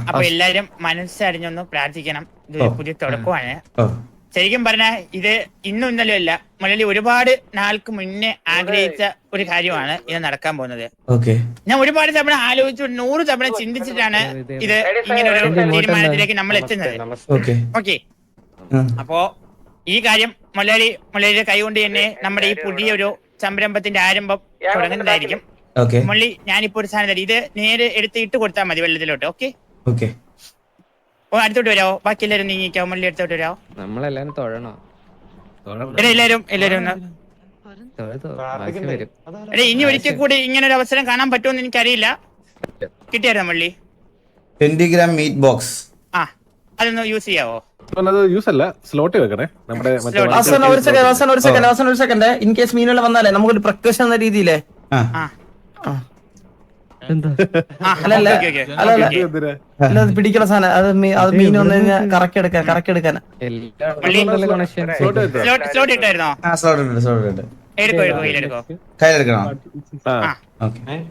അപ്പൊ എല്ലാരും മനസ്സറിഞ്ഞൊന്ന് പ്രാർത്ഥിക്കണം. ഇത് പുതിയ തുടക്കമാണ്. ശരിക്കും പറഞ്ഞാൽ ഇത് ഇന്നും ഇന്നലെ അല്ല, മലയാളി ഒരുപാട് നാൾക്ക് മുന്നേ ആഗ്രഹിച്ച ഒരു കാര്യമാണ് ഇത് നടക്കാൻ പോകുന്നത്. ഞാൻ ഒരുപാട് തവണ ആലോചിച്ചു, 100 തവണ ചിന്തിച്ചിട്ടാണ് ഇത് ഇങ്ങനെ ഒരു തീരുമാനത്തിലേക്ക് നമ്മൾ എത്തുന്നത്. ഓക്കെ, അപ്പോ ഈ കാര്യം മലയാളിയുടെ കൈകൊണ്ട് തന്നെ നമ്മുടെ ഈ പുതിയ ഒരു സംരംഭത്തിന്റെ ആരംഭം തുടങ്ങുന്നതായിരിക്കും. മള്ളി, ഞാനിപ്പോ ഒരു സാധനം തരാം, ഇത് നേരെ എടുത്ത് ഇട്ട് കൊടുത്താൽ മതി വെള്ളത്തിലോട്ട്. ഓക്കെ, അടുത്തോട്ട് വരാവോ? ബാക്കി എല്ലാരും നീങ്ങിക്കാവോ? മള്ളി അടുത്തോട്ട് വരാവോ? നമ്മളെല്ലാരും തൊഴണോ? എല്ലാരും ഇനി ഒരിക്കൽ കൂടി ഇങ്ങനെ ഒരു അവസരം കാണാൻ പറ്റുമെന്ന് എനിക്കറിയില്ല. കിട്ടിയായിരുന്നോ മള്ളി? 20 gram മീറ്റ് ബോക്സ്. അതൊന്ന് യൂസ് ചെയ്യാവോ? യൂസ് അല്ല, സ്ലോട്ട് വെക്കണേ. നമ്മുടെ ഒരു സെക്കൻഡ് ഇൻ കേസ് മീനുകൾ വന്നാലേ നമുക്കൊരു പ്രൊക്കഷൻ എന്ന രീതിയിലേ പിടിക്കണ സാധനം, അത് മീൻ വന്നു കഴിഞ്ഞാൽ കറക്കി എടുക്കാൻ.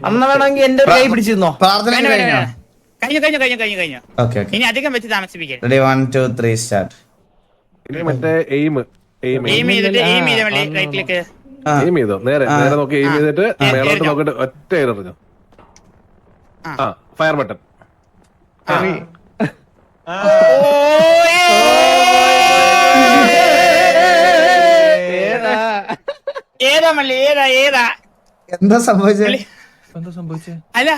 അന്ന് വേണമെങ്കിൽ എന്റെ കൈ പിടിച്ചിരുന്നോ? കഴിഞ്ഞു. ഇനി അധികം വെച്ച് താമസിപ്പിക്കരുത്. നേരെ നോക്കി എയിം ചെയ്തിട്ട് മേലോട്ട് നോക്കിട്ട് ഒറ്റ എറിഞ്ഞു. Fire button. ഏതാ മള്ളി? ഏതാ എന്താ സംഭവിച്ചേ? അല്ല,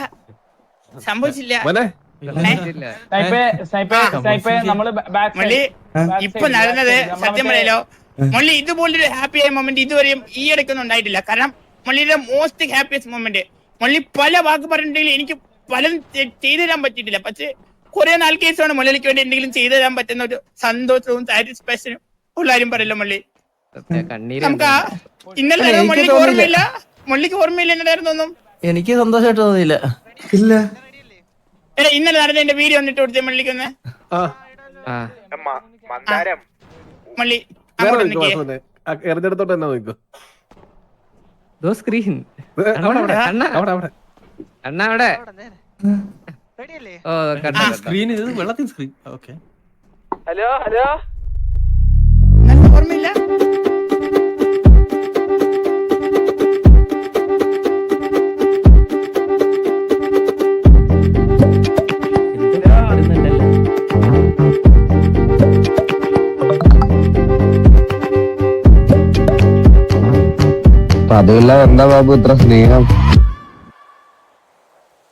സംഭവിച്ചില്ല. മള്ളി, ഇപ്പൊ നടന്നത് സത്യം പറയലോ മള്ളി, ഇതുപോലൊരു ഹാപ്പി ആയ മൊമെന്റ് ഇതുവരെയും ഈ ഇടയ്ക്കൊന്നും ഉണ്ടായിട്ടില്ല. കാരണം മള്ളിയുടെ മോസ്റ്റ് ഹാപ്പിയസ്റ്റ് മൊമെന്റ്. മള്ളി പല വാക്ക് പറഞ്ഞിട്ടുണ്ടെങ്കിൽ എനിക്ക് പലതും ചെയ്തു തരാൻ പറ്റിയിട്ടില്ല. പക്ഷെ കുറെ നാൾ കേസാണ് മലയാളിക്ക് വേണ്ടി എന്തെങ്കിലും ചെയ്തു തരാൻ പറ്റുന്ന ഒരു സന്തോഷവും സാറ്റിസ്ഫാക്ഷനും ഉള്ളാരും പറയല്ലോ മള്ളി. നമുക്ക് ഇന്നലെ മള്ളിക്ക് ഓർമ്മയില്ല എന്നതായിരുന്നു ഒന്നും. എനിക്ക് സന്തോഷമായിട്ട് തോന്നിയില്ല. ഇല്ല, ഇന്നലെ നടന്ന എന്റെ വീഡിയോ വന്നിട്ട് കൊടുത്തേ മള്ളിക്കൊന്ന്. മള്ളി എറിഞ്ഞെടുത്തോട്ട് തന്നെ നോക്കോ. സ്ക്രീൻ വെള്ളത്തിൽ സ്ക്രീൻ. ഓക്കെ, ഹലോ ഓർമ്മയില്ല. അതെല്ലാം എന്താ ബാബു ഇത്ര സ്നേഹം?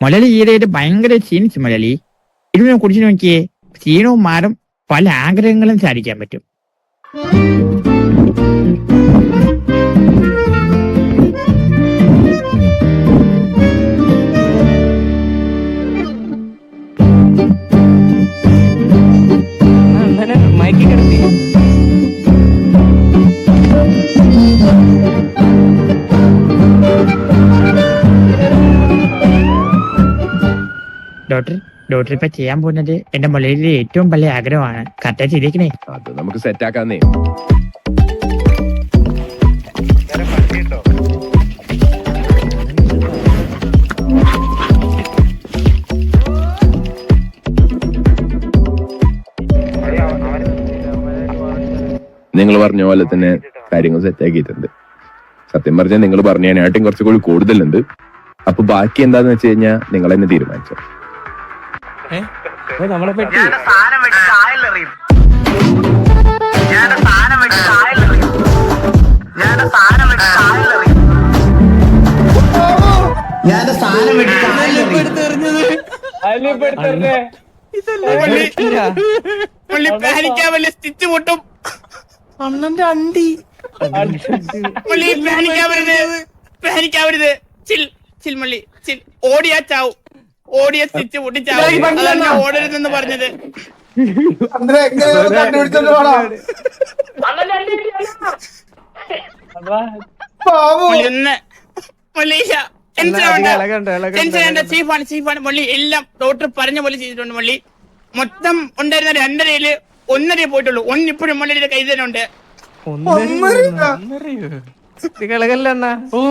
മലയാളി ഈയിടെയായിട്ട് ഭയങ്കര ക്ഷീണിച്ചു മലയാളി. ഇതിനെ കുറിച്ച് നോക്കിയേ, ക്ഷീണവും മാറും, പല ആഗ്രഹങ്ങളും സാധിക്കാൻ പറ്റും. മയക്കി കിടത്തി. ഡോക്ടർ ഇപ്പൊ ചെയ്യാൻ പോകുന്നത് എന്റെ മലയാളിയിലെ ഏറ്റവും വലിയ ആഗ്രഹമാണ്. കറക്റ്റ് ചെയ്തേക്കണേ. അത് നമുക്ക് സെറ്റ് ആക്കാന്നേ. നിങ്ങൾ പറഞ്ഞ പോലെ തന്നെ കാര്യങ്ങൾ സെറ്റ് ആക്കിയിട്ടുണ്ട്. സത്യം പറഞ്ഞാൽ നിങ്ങൾ പറഞ്ഞതിനായിട്ടും കുറച്ചുകൂടി കൂടുതലുണ്ട്. അപ്പൊ ബാക്കി എന്താന്ന് വെച്ച് കഴിഞ്ഞാൽ നിങ്ങൾ തന്നെ തീരുമാനിച്ചോ. നമ്മളെ പറ്റി സ്റ്റിച്ച് പൊട്ടും. അണ്ണന്റെ അണ്ടി പാനിക്കാവരുത്. ചിൽ മള്ളി ചിൽ. ഓടിയാ ചാവും. ഓടിയ സ്റ്റിച്ച് പൊട്ടിച്ചാവും. ഓടരുതെന്ന് പറഞ്ഞത്. ചീഫാണ് മള്ളി. എല്ലാം ഡോക്ടർ പറഞ്ഞ പോലെ ചെയ്തിട്ടുണ്ട് മള്ളി. മൊത്തം ഉണ്ടായിരുന്ന 2.5 1.5 പോയിട്ടുള്ളൂ. ഒന്നിപ്പോഴും മള്ളിയുടെ കൈ തന്നെ ഉണ്ട്.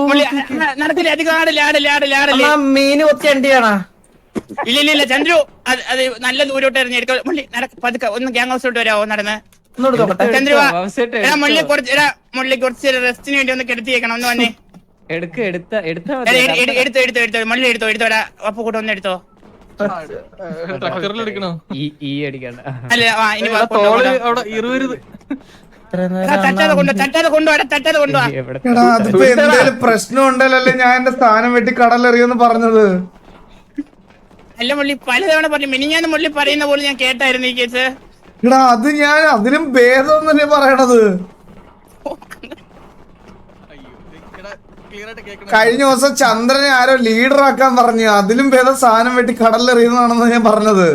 മുള്ളി, നടക്കില്ല, അധികം ആടല്ലേ. അണ്ണാ മീന് കൊത്തി അണ്ടിയാണാ. ഇല്ല ചന്ദ്രു, അത് നല്ല ദൂരോട്ട് എറിഞ്ഞെടുക്ക. മുള്ളി പതുക്കെ ഒന്ന് ഗ്യാങ് ഹൗസിലോട്ട് വരാവോ നടന്ന്? ഒന്നുകൂടെ നോക്കട്ടെ. ചന്ദ്രു മുള്ളി കുറച്ച് റെസ്റ്റിന് വേണ്ടി ഒന്ന് കെടുത്തിയേക്കണം. ഒന്ന് വന്നേ. എടുത്തോ മുള്ളി എടുത്തോടാ. അപ്പൊ കൂടെ ഒന്ന് എടുത്തോ. അല്ല ഇനി തട്ടാതെ കൊണ്ടുപോവാ. എടാ അതിപ്പോ എന്തെങ്കിലും പ്രശ്നം ഉണ്ടല്ലേ ഞാൻ എന്റെ സ്ഥാനം വെട്ടി കടലെറിയെന്ന് പറഞ്ഞത്. അല്ല മുള്ളി പലതവണ പറഞ്ഞു. മിനിഞ്ഞാന്ന് മുള്ളി പറയുന്ന പോലെ ഞാൻ കേട്ടായിരുന്നു ഈ കേസ്. എടാ അത് ഞാൻ അതിലും ഭേദം തന്നെ പറയണത്. കഴിഞ്ഞ ദിവസം ചന്ദ്രനെ ആരോ ലീഡർ ആക്കാൻ പറഞ്ഞു. അതിലും ഭേദം സാധനം വെട്ടി കടലെറിയുന്നതാണെന്ന് ഞാൻ പറഞ്ഞത്.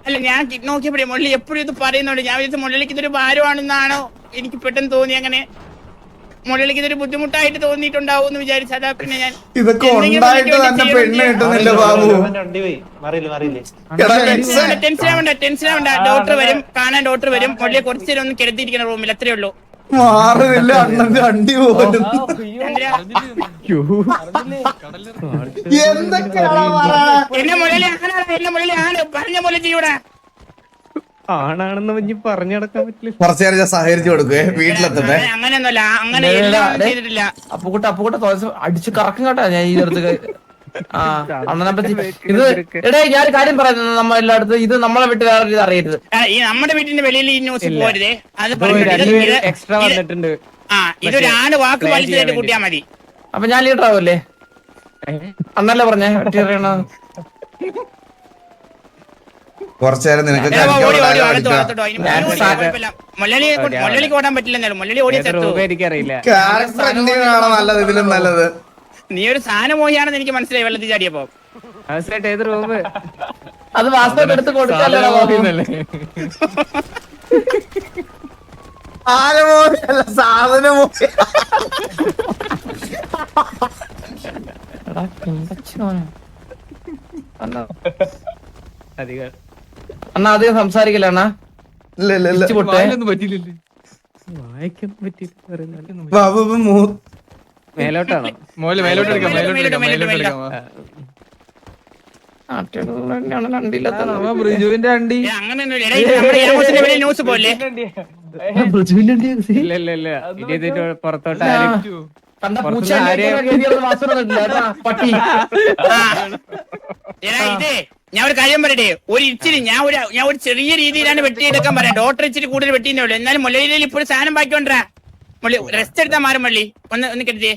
അല്ല ഞാൻ നോക്കിയപ്പോഴേ മുള്ളി എപ്പോഴും ഇത് പറയുന്നുണ്ട്. ഞാൻ വിചാരിച്ചു മുള്ളിക്ക് ഇതൊരു ഭാരമാണെന്നാണോ എനിക്ക് പെട്ടെന്ന് തോന്നി. അങ്ങനെ മുള്ളിക്ക് ഇതൊരു ബുദ്ധിമുട്ടായിട്ട് തോന്നിയിട്ടുണ്ടാവും എന്ന് വിചാരിച്ചു. അതാ പിന്നെ ഞാൻ ഇതൊക്കെ ഉണ്ടായിട്ട് തന്നെ പെണ്ണ് കിട്ടുന്നില്ല ബാബു. ടെൻഷൻ ആവണ്ട. ഡോക്ടർ വരും, കാണാൻ ഡോക്ടർ വരും. മുള്ളിയെ കുറച്ചു നേരം ഒന്ന് കിടത്തിയിരിക്കുന്ന റൂമിൽ, അത്രേ ഉള്ളൂ. മാറുന്നില്ല അണ്ണന്റെ അണ്ടി പോലും. എന്നെ മുരളി ആണ് പറഞ്ഞ പോലെ ചെയ്യൂടാ. ആണാണെന്ന് പറഞ്ഞു നടക്കാൻ പറ്റില്ല. കുറച്ചു നേരം ഞാൻ സഹകരിച്ചു കൊടുക്കുവേ, വീട്ടിലെത്തട്ടെ. അങ്ങനെയൊന്നുമല്ല, അങ്ങനെ എല്ലാം ചെയ്തിട്ടില്ല. അപ്പുകൂട്ട അടിച്ചു കറക്കും കേട്ടാ ഞാൻ ഈ അടുത്ത്. അണ്ണനെ പറ്റി ഇത് എടേ ഞാൻ കാര്യം പറയുന്നത് നമ്മ എല്ലായിടത്തും ഇത് നമ്മളെ വിട്ട് വേറെ ഇത് അറിയരുത്. ഈ നമ്മുടെ വീട്ടിന്റെ വെളിയിൽ ഈ ന്യൂസ് പോരുതേ. അത് എക്സ്ട്രാ വന്നിട്ടുണ്ട്. ഇതൊരാണ് വാക്ക് വലിച്ചതായിട്ട് കൂട്ടിയാ മതി. അപ്പൊ ഞാൻ ലീഡർ ആവല്ലേ? അന്നല്ലേ പറഞ്ഞേ വെട്ടിയറിയണ. കുറച്ചേരം നിനക്ക് മുരളിക്ക് ഓടാൻ പറ്റില്ലെന്നാലും മുരളി ഓടിയ എനിക്കറിയില്ല. നല്ലത് ഇതിലും നല്ലത്. നീ ഒരു സാധനം പോയാണെന്ന് എനിക്ക് മനസ്സിലായി വെള്ളത്തിൽ ചാടിയപ്പോ. അത് വാസ്തവം എടുത്ത് കൊടുക്കല്ലേ? സാധനമോ അണ്ണാ അധികം സംസാരിക്കില്ല അണ്ണാ. ബാബു മേലോട്ടാണോ? ബ്രിജുവിന്റെ അണ്ടി ന്യൂസ് പോലെ പുറത്തോട്ട് ഇതേ ഞാൻ ഒരു കാര്യം പറയട്ടെ. ഒരു ഇച്ചിരി ഞാൻ ഒരു ചെറിയ രീതിയിലാണ് വെട്ടിയെടുക്കാൻ പറയാം. ഡോക്ടർ ഇച്ചിരി കൂടുതൽ വെട്ടിയെന്നേ ഉള്ളൂ. എന്നാലും മുള്ളിയിൽ ഇപ്പോഴും സാധനം ബാക്കിക്കൊണ്ടാ. മുള്ളി റെസ്റ്റ് എടുത്താൽ മാറും. മള്ളി ഒന്ന് കെടുത്തേ.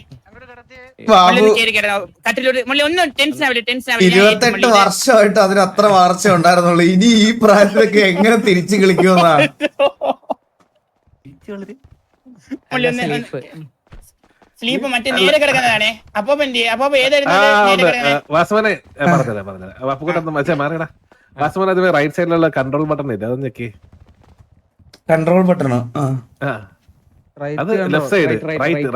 കട്ടിലൂടെ മുള്ളി ഒന്നും ടെൻഷൻ ആവില്ല. 28 വർഷമായിട്ട് അതിന് അത്ര വളർച്ച ഉണ്ടായിരുന്നുള്ളൂ. ഇനി ഈ പ്രായത്തിലൊക്കെ എങ്ങനെ തിരിച്ചു കളിക്കുമെന്നാണ്. സ്ലീപ്പ് മറ്റേ നേരെ കിടക്കുന്നതാണേ. അപ്പൊ ഏതായിരുന്നു വാസവനെ മാറിയടാ. വാസവൻ അത് റൈറ്റ് സൈഡിലുള്ള കൺട്രോൾ ബട്ടൺ ഇല്ല, അതൊന്ന് ഞെക്കി. കൺട്രോൾ ബട്ടണോ? അത് ലെഫ്റ്റ് സൈഡ്,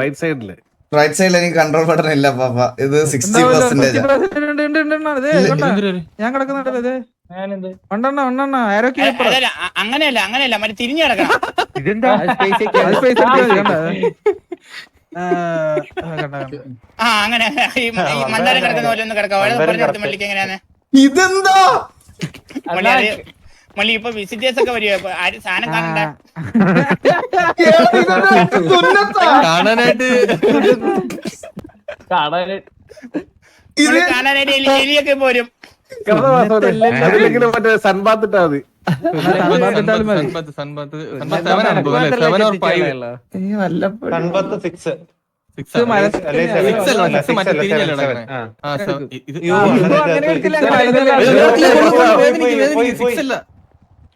റൈറ്റ് സൈഡില്. റൈറ്റ് സൈഡിൽ എനിക്ക് കൺട്രോൾ ബട്ടൺ ഇല്ല പാപ്പ. ഇത് 60%. ഞാൻ കിടക്കുന്നുണ്ട്. അങ്ങനെയല്ല മറ്റേ തിരിഞ്ഞു കിടക്കണം. അങ്ങനെ ഈ മന്ദാരം കിടക്കുന്ന പോലെ ഒന്ന് കിടക്കാം. പറഞ്ഞു മള്ളിക്ക് എങ്ങനെയാന്ന്. ഇതെന്താ മള്ളി ഇപ്പൊ വിസിറ്റേഴ്സ് ഒക്കെ വരുവോ? ആരും സാധനം കാണണ്ട. കാണാനായിട്ട് എലിയൊക്കെ പോരും. അതിലെങ്കിലും മറ്റേ സൺബാത്തിട്ടാ മതി.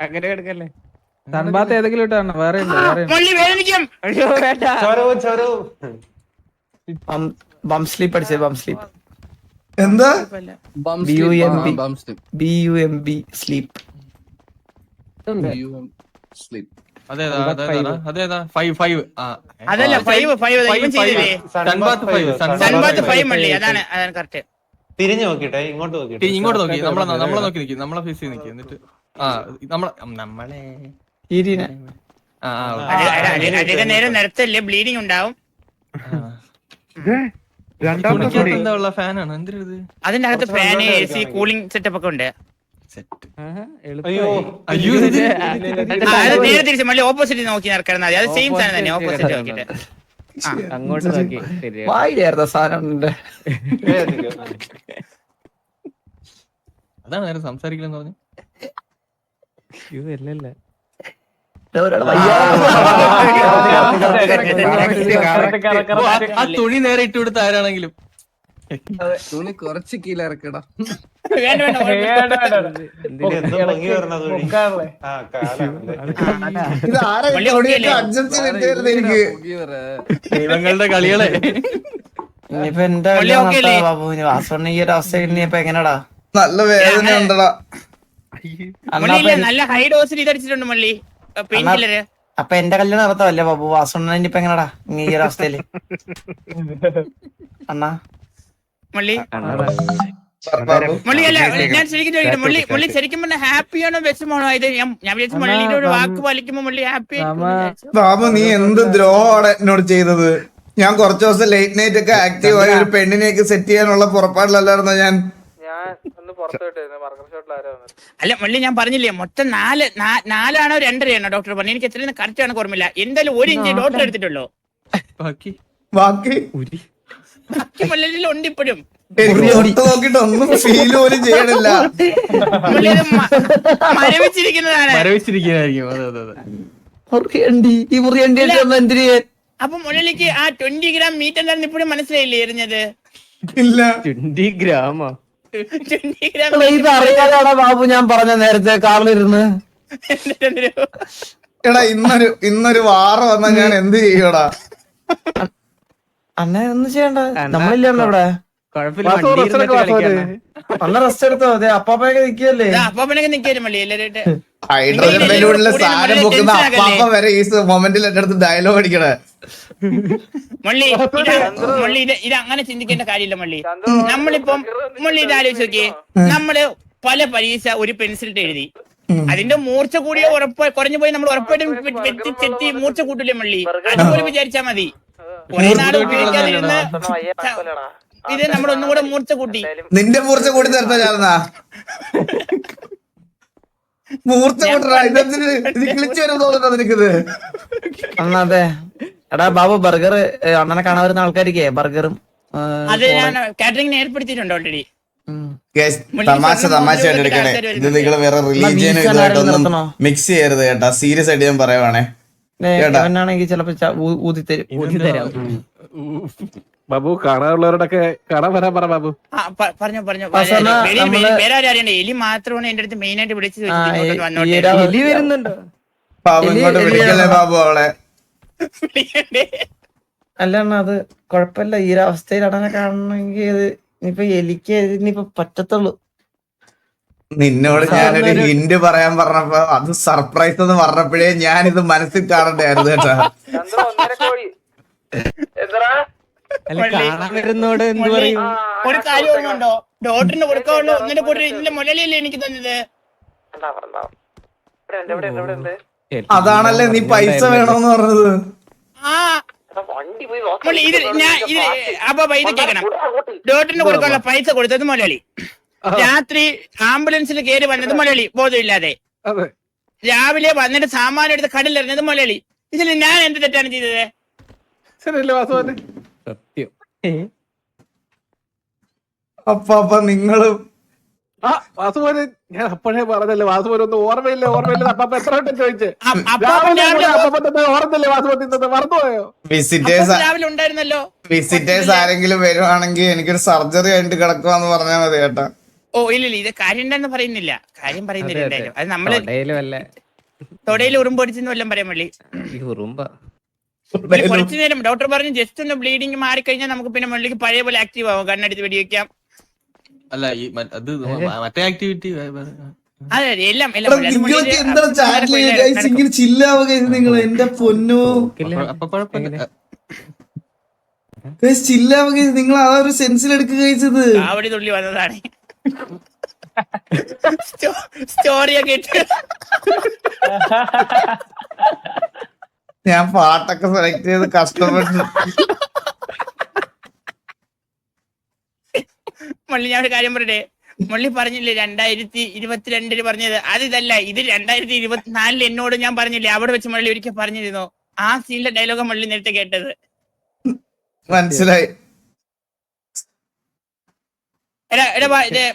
അങ്ങനെ എടുക്കല്ലേ? സൺബാത്ത് ഏതെങ്കിലും ഇട്ടാണ് വേറെ ബം സ്ലീപ്പ് അടിച്ചേ. ബം സ്ലീപ്പ് എന്താ? BUMB sleep. അതല്ല 5 മള്ളി. അതാണ് കറക്റ്റ്. തിരിഞ്ഞു നോക്കിട്ടെ, ഇങ്ങോട്ട് നോക്കി നമ്മളെ നോക്കി നിൽക്കും, നമ്മളെ ഫേസ് നിൽക്കും. എന്നിട്ട് അധികം നേരം നിരത്തല്ലേ, ബ്ലീഡിങ് ഉണ്ടാവും. തുണിക്കകത്ത് എന്താ ഉള്ള ഫാനാണ് എന്തിനത്? അതിന്റെ അകത്ത് ഫാന് AC കൂളിംഗ് സെറ്റപ്പ് ഒക്കെ ഉണ്ട്. അയ്യോ അത് നേരെ തിരിച്ച് മള്ളി ഓപ്പോസിറ്റ് നോക്കി നടക്കണം. അത് സെയിം സാധനം തന്നെ, ഓപ്പോസിറ്റ് നോക്കിട്ട്. അങ്ങോട്ട് നോക്കി വായിലായിരുന്ന സാധനം ഉണ്ട്. അതാണ് നേരെ സംസാരിക്കില്ലെന്ന് പറഞ്ഞു. അല്ലല്ല ആ തുണി നേരെ ഇട്ട് കൊടുത്ത ആരാണെങ്കിലും തുണി കുറച്ച് കീഴിലിറക്കടാ. വേണ്ട ഇത് ആരെ അഡ്ജസ്റ്റ് ചെയ്തിട്ടായിരുന്നു എനിക്ക്. ദൈവങ്ങളുടെ കളികളെ. ഇനിയിപ്പോ എന്റെ ബാബു വാസവണ്ണ ഈ ഒരു അവസ്ഥ ഇനിയിപ്പോ എങ്ങനെടാ? നല്ല വേദന ഉണ്ടടാ. നല്ല ഹൈ ഡോസിൽ ഇതടിച്ചിട്ടുണ്ട് മള്ളി പെയിൻ കില്ലര്. അപ്പൊ എന്റെ കല്യാണം നടത്തല്ലേ ബാബു? വാസവണ്ണ ഇനിയിപ്പോ എങ്ങനെടാ ഈ ഒരു അവസ്ഥയില്? അണ്ണാ മള്ളി മള്ളി അല്ല, ഞാൻ ശരിക്കും ചോദിക്കട്ടെ, മള്ളി ശരിക്കും പറഞ്ഞ ഹാപ്പിയാണോ വിഷമാണോ? ഇത് ഞാൻ വിചാരിച്ചു മള്ളിയുടെ ഒരു വാക്ക് പാലിക്കുമ്പോ മള്ളി ഹാപ്പി. ബാബു നീ എന്ത് ദ്രോഹമാണ് എന്നോട് ചെയ്തത്? ഞാൻ കുറച്ചു ദിവസം ലേറ്റ് നൈറ്റ് ഒക്കെ ആക്റ്റീവ് ആയി ഒരു പെണ്ണിനെയൊക്കെ സെറ്റ് ചെയ്യാനുള്ള പുറപ്പാടിലല്ലായിരുന്നോ ഞാൻ? അല്ല മള്ളി, ഞാൻ പറഞ്ഞില്ലേ മൊത്തം 4 2.5 ഡോക്ടർ പറഞ്ഞു. എനിക്ക് എത്രയും കറക്റ്റ് ആണ് ഓർമ്മയില്ല. എന്തായാലും 1 ഇഞ്ച് ഡോക്ടർ എടുത്തിട്ടുള്ളൂ. ബാക്കി മള്ളിയിൽ ഉണ്ട് ഇപ്പോഴും. എനിക്ക് തൊട്ട് നോക്കിട്ട് ഒന്നും ഫീൽ പോലും ചെയ്യണില്ല. മള്ളി ഇത് മരവിച്ചിരിക്കുന്നതാണ്. മരവിച്ചിരിക്കുന്നതായിരിക്കും. അതെ അതെ അതെ. ഈ മുറിയണ്ടി എന്തിന്? അപ്പൊ മുള്ളിലേക്ക് ആ 20 ഗ്രാം മീറ്റ് എന്താണെന്ന് ഇപ്പോഴും മനസ്സിലായില്ലേ എറിഞ്ഞത്? ഇല്ല 20 ഗ്രാമോ? 20 ഗ്രാം ഇത് അറിയാതാണോ ബാബു ഞാൻ പറഞ്ഞ നേരത്തെ കാറിലിരുന്ന്? എടാ ഇന്നൊരു വാറ വന്നാ ഞാൻ എന്ത് ചെയ്യടാ? അണ്ണ ഒന്നും ചെയ്യണ്ട, നമ്മളില്ലല്ലോ ഇവിടെ. അണ്ണ റെസ്റ്റ് എടുത്തോ? അതെ അപ്പാപ്പൊക്കെ നിക്കല്ലേ? അപ്പാപ്പനൊക്കെ നിക്കാരും മള്ളി എല്ലാവരും. ഹൈഡ്രോജൻ ബലൂണിലെ സാധനം പൊക്കുന്ന അപ്പാപ്പ വരെ ഈ മൊമെന്റിൽ എന്റെ അടുത്ത് ഡയലോഗ് അടിക്കണേ. മള്ളി ഇത് അങ്ങനെ ചിന്തിക്കേണ്ട കാര്യമില്ല മള്ളി. നമ്മളിപ്പം മള്ളി ഇത് ആലോചിച്ച് നോക്കിയേ, നമ്മള് പല പരീക്ഷ ഒരു പെൻസിലിട്ട് എഴുതി, അതിന്റെ മൂർച്ച കൂടിയ കുറഞ്ഞു പോയി നമ്മൾ ഉറപ്പായിട്ടും ചെത്തി മൂർച്ച കൂട്ടില്ലേ മള്ളി? അതുപോലെ വിചാരിച്ചാ മതി. കുറെ നാട് ഉപയോഗിക്കാതിരുന്ന് ഇത് നമ്മൾ ഒന്നും കൂടെ മൂർച്ച കൂട്ടി. നിന്റെ മൂർച്ച കൂടി തരത്ത ഞാനെന്നാ മൂർച്ച കൂട്ടറാ. ഇത് കിളിച്ചു വരും തോന്നുന്നുണ്ടോ നിനക്കിത്? അതെ. എടാ ബാബു, ബർഗർ അണ്ണനെ കാണാൻ വരുന്ന ആൾക്കാർക്ക് ബർഗറും അത് ഞാൻ കാറ്ററിംഗിന് ഏർപ്പെടുത്തിയിട്ടുണ്ട് ഓൾറെഡി. തമാശയായിട്ട് എടുക്കണേ. ഇത് നിങ്ങൾ വേറെ റിലീജിയനും ഇതുമായിട്ടൊന്നും മിക്സ് ചെയ്യരുത് കേട്ടാ. സീരിയസ് ആയിട്ട് ഞാൻ പറയുവാണേ. ണെങ്കിൽ ചിലപ്പോ ഊതിത്തരാം. ബാബു കാണാനുള്ളവരോടൊക്കെ കാണാൻ വരാൻ പറ ബാബു. പറഞ്ഞു വേറെ ആരും അറിയണ്ടേ? എലി മാത്രമാണ് എന്റെ അടുത്ത് മെയിൻ ആയിട്ട് വിളിച്ചു എലി വരുന്നുണ്ടോ? ബാബു ഇങ്ങോട്ട് വിളിക്കല്ലേ ബാബു അവളെ. അല്ല അണ്ണ, അത് കൊഴപ്പല്ല. ഈ ഒരു അവസ്ഥയിൽ അണ്ണനെ കാണണമെങ്കിൽ ഇത് ഇനിയിപ്പോ എലിക്ക് ഇനിയിപ്പോ പറ്റത്തുള്ളൂ. നിന്നോട് ഞാനൊരു ഹിന്റ് പറയാൻ പറഞ്ഞപ്പോ അത് സർപ്രൈസ് എന്ന് പറഞ്ഞപ്പോഴേ ഞാൻ ഇത് മനസ്സിൽ കാണണ്ടായിരുന്നു കേട്ടാ. കാണാൻ വരുന്നോട് എന്ത് പറയും? ഒരു കാര്യം ഓർമ്മയുണ്ടോ? ഡോക്ടറിന് കൊടുക്കാവുള്ളൂ ഒന്നിന്റെ കൂടെ ഇതിന്റെ മുലലിയല്ലേ എനിക്ക് തന്നത്? അതാണല്ലേ നീ പൈസ വേണോന്ന് പറഞ്ഞത്. ഇത് കേൾക്കണം. ഡോക്ടറിന് കൊടുക്കാനുള്ള പൈസ കൊടുത്തത് മുലളി, രാത്രി ആംബുലൻസിൽ കയറി വന്നത് മുലളി ബോധമില്ലാതെ, രാവിലെ വന്നിട്ട് സാമാനം എടുത്ത് കടലിറങ്ങുന്നത് മുലളി. ഇതിൽ ഞാൻ എന്ത് തെറ്റാണ് ചെയ്തത്? സത്യം. അപ്പൊ നിങ്ങളും വാസുപോന് ഞാൻ അപ്പോഴേ പറഞ്ഞല്ലേ, വാസുപോന് ഒന്നും ഓർമ്മയില്ല അപ്പൊ എത്ര വട്ടം ചോദിച്ചേ? ഓർമ്മയില്ലേ വാസുപത്തി മറന്നുപോയോ? രാവിലെ ഉണ്ടായിരുന്നല്ലോ. വിസിറ്റേഴ്സ് ആരെങ്കിലും വരുവാണെങ്കിൽ എനിക്കൊരു സർജറി ആയിട്ട് കിടക്കുവാന്ന് പറഞ്ഞാൽ മതി കേട്ടാ. ഓ ഇല്ല, ഇത് കാര്യം ഉണ്ടെന്ന് പറയുന്നില്ല. കാര്യം പറയുന്നില്ല എന്തായാലും. അത് നമ്മള് തൊടയിൽ ഉറുമ്പൊടിച്ചെന്ന് വല്ലതും പറയാൻ വേണ്ടി കുറച്ചു നേരം ഡോക്ടർ പറഞ്ഞു ജസ്റ്റ് ഒന്ന് ബ്ലീഡിങ് മാറിക്കഴിഞ്ഞാൽ നമുക്ക് പിന്നെ മുകളിലേക്ക് പഴയ പോലെ ആക്റ്റീവ് ആവും, കണ്ണടിച്ച് വെടിവെക്കാം. അല്ല അത് മറ്റേ ആക്ടിവിറ്റി അതെ എല്ലാം നിങ്ങളൊക്കെ എന്താ ചാറ്റ് ഇങ്ങനെ ചില്ലാവുക നിങ്ങൾ? എന്റെ പൊന്നു ചില്ലാവുക നിങ്ങൾ ആ ഒരു സെൻസിൽ എടുക്കുക കഴിച്ചത്. കാവടി തുള്ളി വന്നതാണ് സ്റ്റോറിയൊക്കെ ഇട്ട്. ഞാൻ പാട്ടൊക്കെ സെലക്ട് ചെയ്ത് കഷ്ടപ്പെട്ടു. മുള്ളി ഞാൻ ഒരു കാര്യം പറയട്ടെ, മുള്ളി പറഞ്ഞില്ലേ 2022 പറഞ്ഞത്, അത് ഇതല്ല, ഇത് 2024 എന്നോട് ഞാൻ പറഞ്ഞില്ലേ, അവിടെ വെച്ച് മുള്ളി ഒരിക്കൽ പറഞ്ഞിരുന്നു. ആ സീനിലെ ഡയലോഗ് മുള്ളി നേരത്തെ കേട്ടത്. മനസ്സിലായി.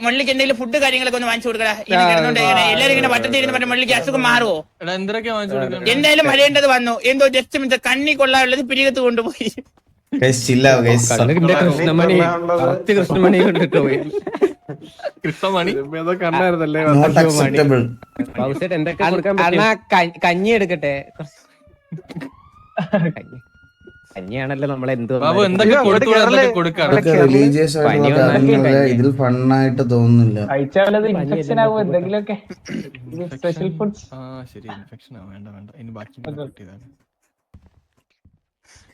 മുള്ളിക്ക് എന്തെങ്കിലും ഫുഡ് കാര്യങ്ങളൊക്കെ ഒന്ന് വാങ്ങിച്ചു കൊടുക്കടാ. എല്ലാരും ഇങ്ങനെ വട്ടത്തിരുന്ന് പറഞ്ഞ മുള്ളിക്ക് അസുഖം മാറുമോ? എന്തായാലും വരേണ്ടത് വന്നു. എന്തോ ജസ്റ്റ് മിനിറ്റ് കണ്ണി കൊള്ളാനുള്ളത് പിരികത്ത് കൊണ്ടുപോയി. കൃഷ്ണമണി കൃഷ്ണമണി കൊണ്ടിട്ട് പോയി. കണ്ണായിരുന്നല്ലേ അണ്ണാ കഞ്ഞി എടുക്കട്ടെ. കഞ്ഞിയാണല്ലോ നമ്മളെന്തോ റിലീജിയസ് ആയിട്ടുള്ള കാര്യങ്ങള് ഇതിൽ ഫണ്ണായിട്ട് തോന്നുന്നില്ല.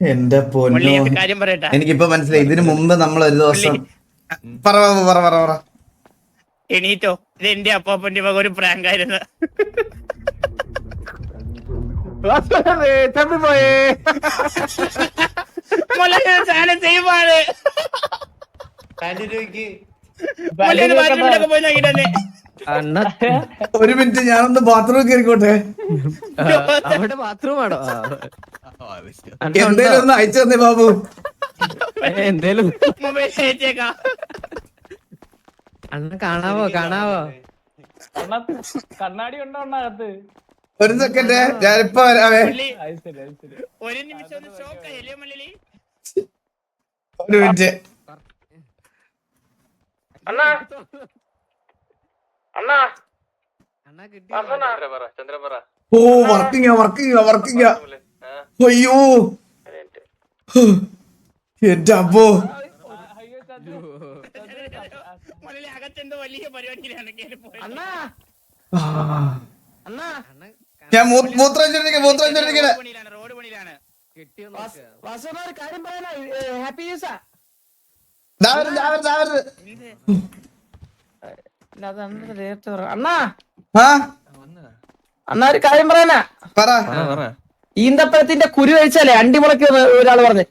എന്റെ പൊന്നോ, കാര്യം പറയട്ടെ, എനിക്കിപ്പോ മനസ്സിലായി. ഇതിനു മുമ്പ് നമ്മൾ ഒരു ദിവസം പറ എണീറ്റോ, ഇത് എന്റെ അപ്പാപ്പന്റെ വക ഒരു പ്രാങ്ക് ആയിരുന്നു. തപ്പിപ്പോയേ സാധനം ചെയ്യുമാണ്. ബാത്റൂമിലൊക്കെ പോയി നോക്കിട്ടെ. അണ്ണ ഒരു മിനിറ്റ്, ഞാനൊന്ന് ബാത്റൂമിൽ കയറിക്കോട്ടെ. അവിടെ ബാത്റൂമാണോ? എന്തേലും ഒന്ന് അയച്ചു തന്നെ ബാബു. എന്തേലും മൊബൈൽ അയച്ചേക്കാം. അണ്ണ കാണാവോ? കണ്ണാടി ഉണ്ടോ അണ്ണകത്ത്? ഒരു സെക്കൻഡ്, ഞാനിപ്പോ വരാവേ. ഒരു നിമിഷം ഒന്ന് ഷോക്ക് ആയില്ലേ മുള്ളി? ഒരു മിനിറ്റ്. ഓ വർക്കിംഗ്. അയ്യോ എന്റെ അപ്പോ, മുള്ളി അകത്തെന്തോ വലിയ പരിപാടിയിലാണ് കേറിപ്പോയത്. ഞാൻ മൂത്രം ചൊല്ലിക്കണേ. റോഡ് പണിയിലാണ്. ഹാപ്പി ന്യൂസാ. അണ്ണാ ഒരു കാര്യം പറയാനാ. പറ. ഈന്തപ്പഴത്തിന്റെ കുരു കഴിച്ചാലേ അണ്ടി മുളയ്ക്കുമെന്ന് ഒരാള് പറഞ്ഞു.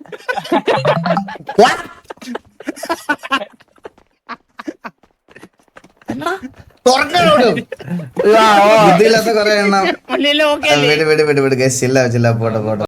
ഇതില്ലാത്ത കൊറേ എണ്ണം. മുള്ളിയെല്ലാം ഓക്കെ വിട് പോട്ടെ.